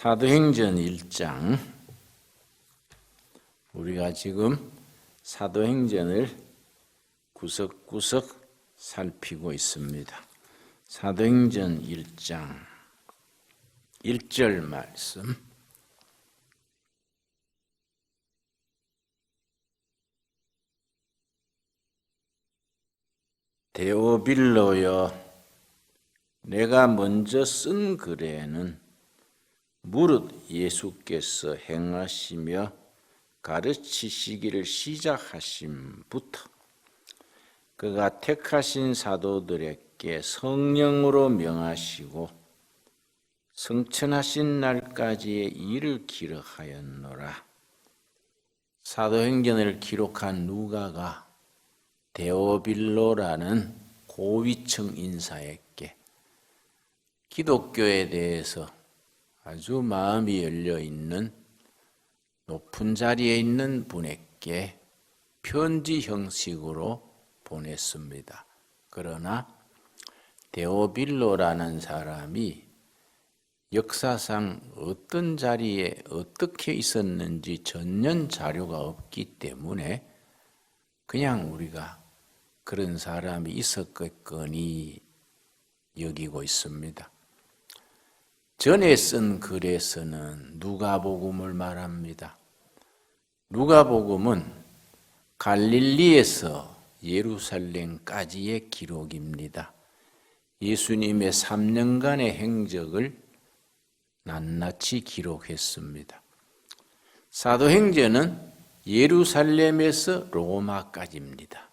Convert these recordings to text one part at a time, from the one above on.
사도행전 1장, 우리가 지금 사도행전을 구석구석 살피고 있습니다. 사도행전 1장 1절 말씀. 데오빌로여, 내가 먼저 쓴 글에는 무릇 예수께서 행하시며 가르치시기를 시작하심부터 그가 택하신 사도들에게 성령으로 명하시고 성천하신 날까지의 일을 기록하였노라. 사도행전을 기록한 누가가 데오빌로라는 고위층 인사에게 기독교에 대해서 아주 마음이 열려 있는 높은 자리에 있는 분에게 편지 형식으로 보냈습니다. 그러나 데오빌로라는 사람이 역사상 어떤 자리에 어떻게 있었는지 전혀 자료가 없기 때문에 그냥 우리가 그런 사람이 있었겠거니 여기고 있습니다. 전에 쓴 글에서는 누가복음을 말합니다. 누가복음은 갈릴리에서 예루살렘까지의 기록입니다. 예수님의 3년간의 행적을 낱낱이 기록했습니다. 사도행전은 예루살렘에서 로마까지입니다.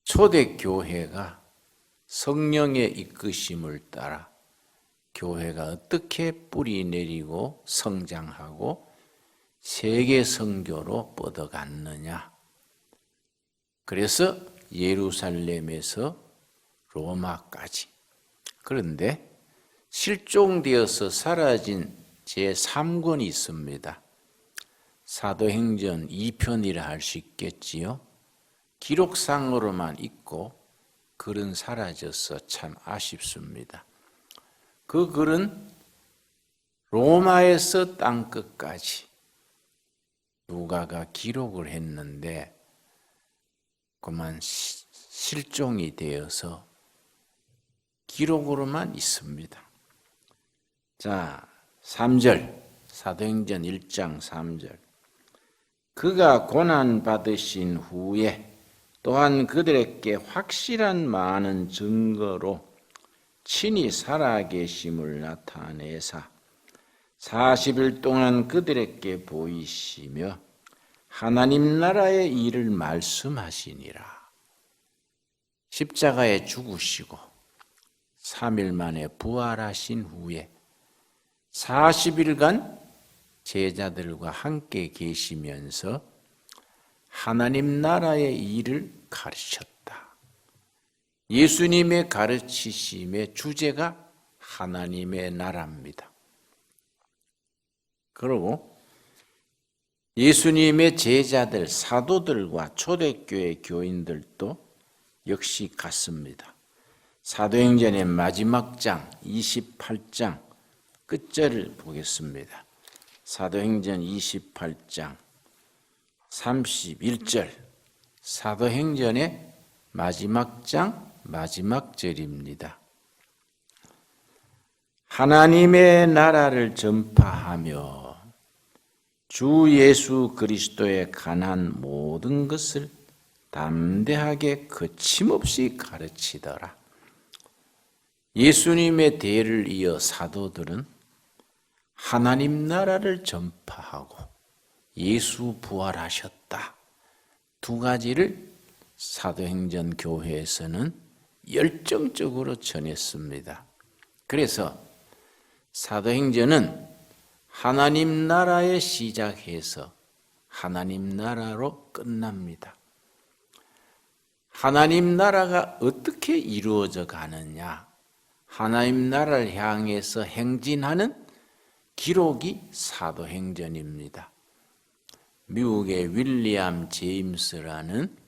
초대교회가 성령의 이끄심을 따라 교회가 어떻게 뿌리 내리고 성장하고 세계 선교로 뻗어갔느냐. 그래서 예루살렘에서 로마까지. 그런데 실종되어서 사라진 제3권이 있습니다. 사도행전 2편이라 할 수 있겠지요. 기록상으로만 있고 글은 사라져서 참 아쉽습니다. 그 글은 로마에서 땅끝까지 누가가 기록을 했는데 그만 실종이 되어서 기록으로만 있습니다. 자, 3절, 사도행전 1장 3절. 그가 고난받으신 후에 또한 그들에게 확실한 많은 증거로 친히 살아계심을 나타내사 40일 동안 그들에게 보이시며 하나님 나라의 일을 말씀하시니라. 십자가에 죽으시고 3일 만에 부활하신 후에 40일간 제자들과 함께 계시면서 하나님 나라의 일을 가르쳤다. 예수님의 가르치심의 주제가 하나님의 나라입니다. 그리고 예수님의 제자들, 사도들과 초대교회 교인들도 역시 같습니다. 사도행전의 마지막 장 28장 끝절을 보겠습니다. 사도행전 28장 31절, 사도행전의 마지막 장 마지막 절입니다. 하나님의 나라를 전파하며 주 예수 그리스도에 관한 모든 것을 담대하게 거침없이 가르치더라. 예수님의 대를 이어 사도들은 하나님 나라를 전파하고 예수 부활하셨다. 두 가지를 사도행전 교회에서는 열정적으로 전했습니다. 그래서 사도행전은 하나님 나라에 시작해서 하나님 나라로 끝납니다. 하나님 나라가 어떻게 이루어져 가느냐, 하나님 나라를 향해서 행진하는 기록이 사도행전입니다. 미국의 윌리엄 제임스라는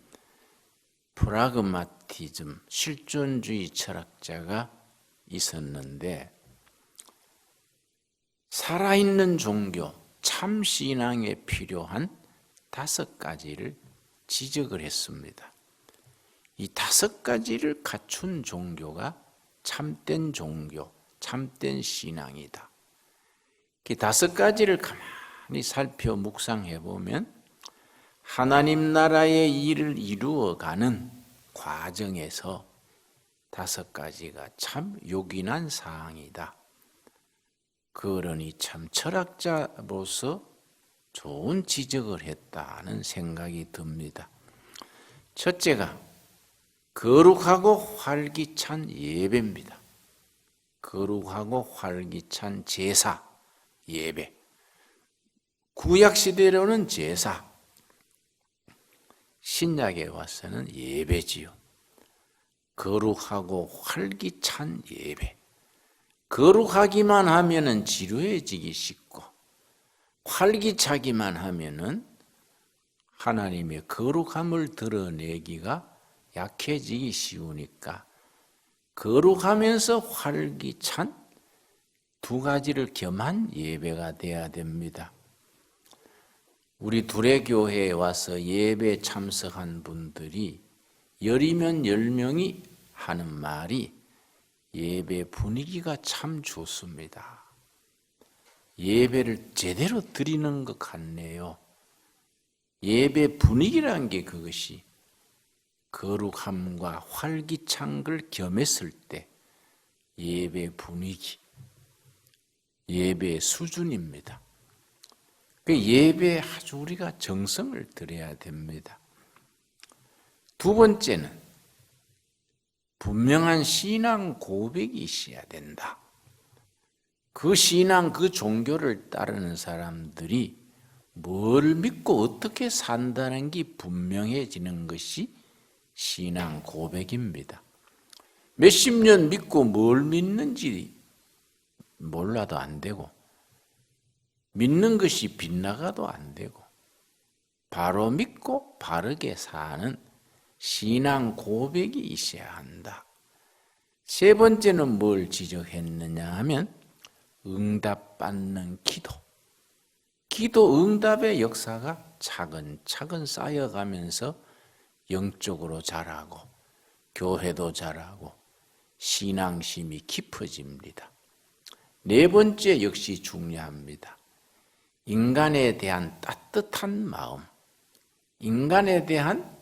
프라그마티즘, 실존주의 철학자가 있었는데 살아있는 종교, 참 신앙에 필요한 5가지를 지적을 했습니다. 이 5가지를 갖춘 종교가 참된 종교, 참된 신앙이다. 이 5가지를 가만히 살펴 묵상해 보면 하나님 나라의 일을 이루어가는 과정에서 5가지가 참 요긴한 사항이다. 그러니 참 철학자로서 좋은 지적을 했다는 생각이 듭니다. 첫째가 거룩하고 활기찬 예배입니다. 거룩하고 활기찬 제사, 예배. 구약시대로는 제사, 신약에 와서는 예배지요. 거룩하고 활기찬 예배. 거룩하기만 하면은 지루해지기 쉽고, 활기차기만 하면은 하나님의 거룩함을 드러내기가 약해지기 쉬우니까 거룩하면서 활기찬 2가지를 겸한 예배가 돼야 됩니다. 우리 두레교회에 와서 예배 참석한 분들이 10이면 10명이 하는 말이 예배 분위기가 참 좋습니다. 예배를 제대로 드리는 것 같네요. 예배 분위기란 게 그것이 거룩함과 활기찬 걸 겸했을 때 예배 분위기, 예배 수준입니다. 그 예배에 아주 우리가 정성을 들여야 됩니다. 2번째는 분명한 신앙 고백이 있어야 된다. 그 신앙, 그 종교를 따르는 사람들이 뭘 믿고 어떻게 산다는 게 분명해지는 것이 신앙 고백입니다. 몇십 년 믿고 뭘 믿는지 몰라도 안 되고, 믿는 것이 빗나가도 안 되고, 바로 믿고 바르게 사는 신앙 고백이 있어야 한다. 3번째는 뭘 지적했느냐 하면 응답받는 기도. 기도 응답의 역사가 차근차근 쌓여가면서 영적으로 자라고 교회도 자라고 신앙심이 깊어집니다. 4번째 역시 중요합니다. 인간에 대한 따뜻한 마음, 인간에 대한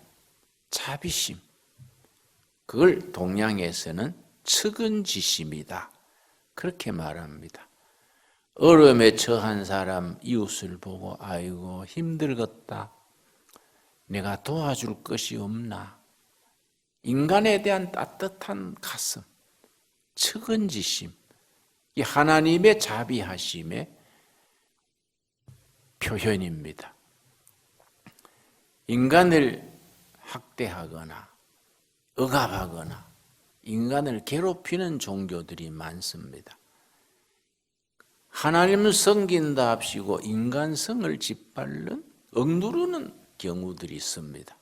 자비심, 그걸 동양에서는 측은지심이다. 그렇게 말합니다. 어려움에 처한 사람 이웃을 보고 아이고 힘들겠다. 내가 도와줄 것이 없나. 인간에 대한 따뜻한 가슴, 측은지심, 이 하나님의 자비하심의 표현입니다. 인간을 학대하거나 억압하거나 인간을 괴롭히는 종교들이 많습니다. 하나님을 섬긴다 합시고 인간성을 짓밟는, 억누르는 경우들이 있습니다.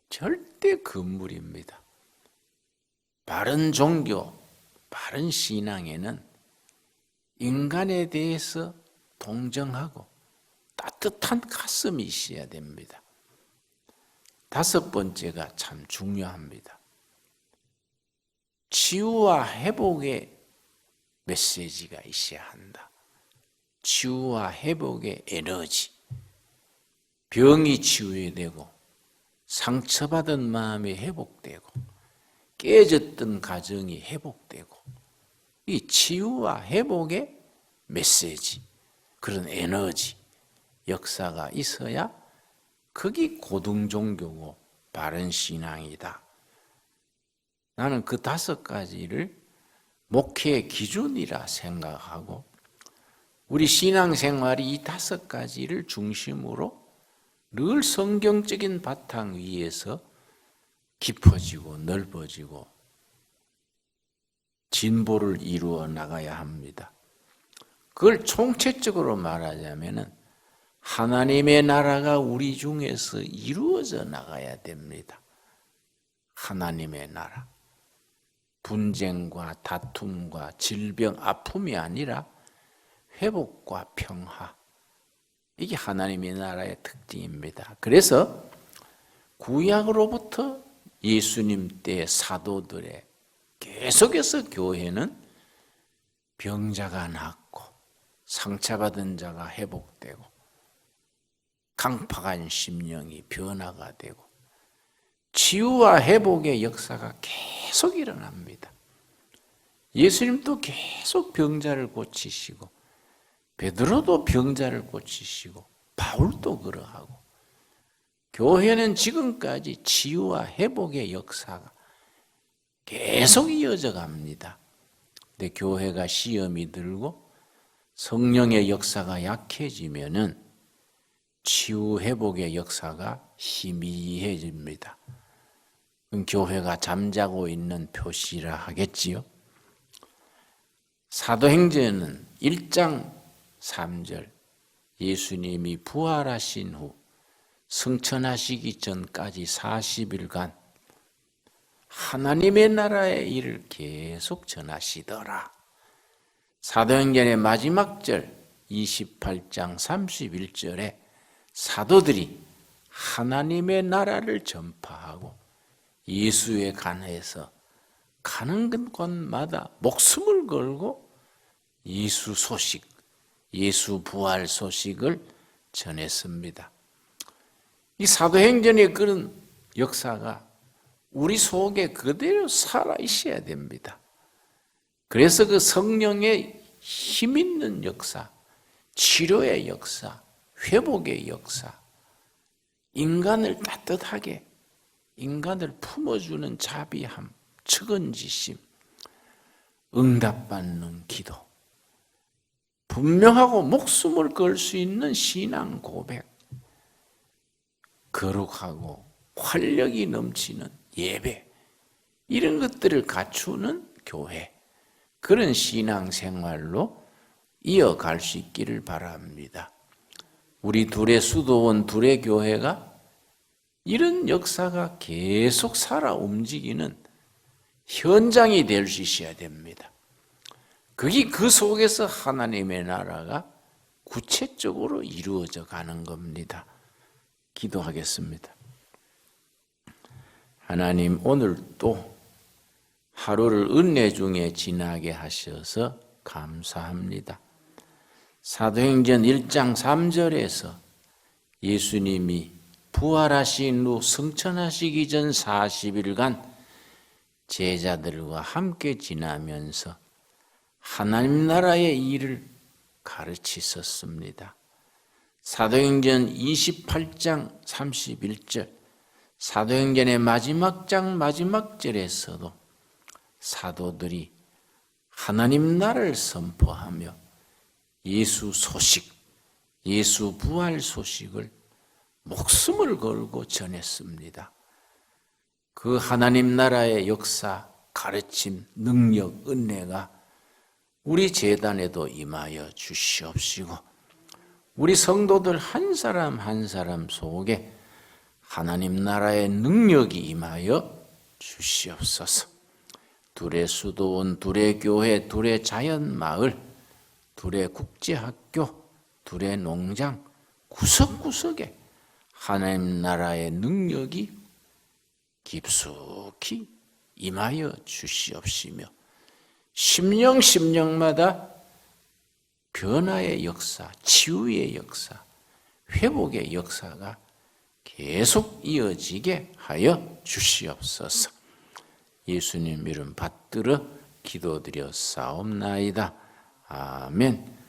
절대 금물입니다. 바른 종교, 바른 신앙에는 인간에 대해서 동정하고 따뜻한 가슴이 있어야 됩니다. 5번째가 참 중요합니다. 치유와 회복의 메시지가 있어야 한다. 치유와 회복의 에너지. 병이 치유되고 상처받은 마음이 회복되고 깨졌던 가정이 회복되고 이 치유와 회복의 메시지, 그런 에너지, 역사가 있어야 그게 고등종교고 바른 신앙이다. 나는 그 5가지를 목회의 기준이라 생각하고 우리 신앙생활이 이 5가지를 중심으로 늘 성경적인 바탕 위에서 깊어지고 넓어지고 진보를 이루어 나가야 합니다. 그걸 총체적으로 말하자면 하나님의 나라가 우리 중에서 이루어져 나가야 됩니다. 하나님의 나라. 분쟁과 다툼과 질병, 아픔이 아니라 회복과 평화, 이게 하나님의 나라의 특징입니다. 그래서 구약으로부터 예수님 때 사도들의 계속해서 교회는 병자가 낫고 상처받은 자가 회복되고 강팍한 심령이 변화가 되고 치유와 회복의 역사가 계속 일어납니다. 예수님도 계속 병자를 고치시고 베드로도 병자를 고치시고 바울도 그러하고 교회는 지금까지 치유와 회복의 역사가 계속 이어져 갑니다. 근데 교회가 시험이 들고 성령의 역사가 약해지면은 치유 회복의 역사가 희미해집니다. 그럼 교회가 잠자고 있는 표시라 하겠지요. 사도행전은 1장 3절 예수님이 부활하신 후 승천하시기 전까지 40일간 하나님의 나라의 일을 계속 전하시더라. 사도행전의 마지막 절 28장 31절에 사도들이 하나님의 나라를 전파하고 예수에 관해서 가는 곳마다 목숨을 걸고 예수 소식, 예수 부활 소식을 전했습니다. 이 사도행전의 그런 역사가 우리 속에 그대로 살아 있어야 됩니다. 그래서 그 성령의 힘 있는 역사, 치료의 역사, 회복의 역사, 인간을 따뜻하게, 인간을 품어주는 자비함, 측은지심, 응답받는 기도, 분명하고 목숨을 걸 수 있는 신앙 고백, 거룩하고 활력이 넘치는 예배, 이런 것들을 갖추는 교회, 그런 신앙생활로 이어갈 수 있기를 바랍니다. 우리 둘의 수도원, 둘의 교회가 이런 역사가 계속 살아 움직이는 현장이 될 수 있어야 됩니다. 그게 그 속에서 하나님의 나라가 구체적으로 이루어져 가는 겁니다. 기도하겠습니다. 하나님, 오늘 또 하루를 은혜 중에 지나게 하셔서 감사합니다. 사도행전 1장 3절에서 예수님이 부활하신 후 승천하시기 전 40일간 제자들과 함께 지나면서 하나님 나라의 일을 가르치셨습니다. 사도행전 28장 31절, 사도행전의 마지막 장 마지막 절에서도 사도들이 하나님 나라를 선포하며 예수 소식, 예수 부활 소식을 목숨을 걸고 전했습니다. 그 하나님 나라의 역사, 가르침, 능력, 은혜가 우리 제단에도 임하여 주시옵시고 우리 성도들 한 사람 한 사람 속에 하나님 나라의 능력이 임하여 주시옵소서. 둘의 수도원, 둘의 교회, 둘의 자연마을, 둘의 국제학교, 둘의 농장, 구석구석에 하나님 나라의 능력이 깊숙이 임하여 주시옵시며 심령마다 변화의 역사, 치유의 역사, 회복의 역사가 계속 이어지게 하여 주시옵소서. 예수님 이름 받들어 기도드려 싸움나이다. 아멘.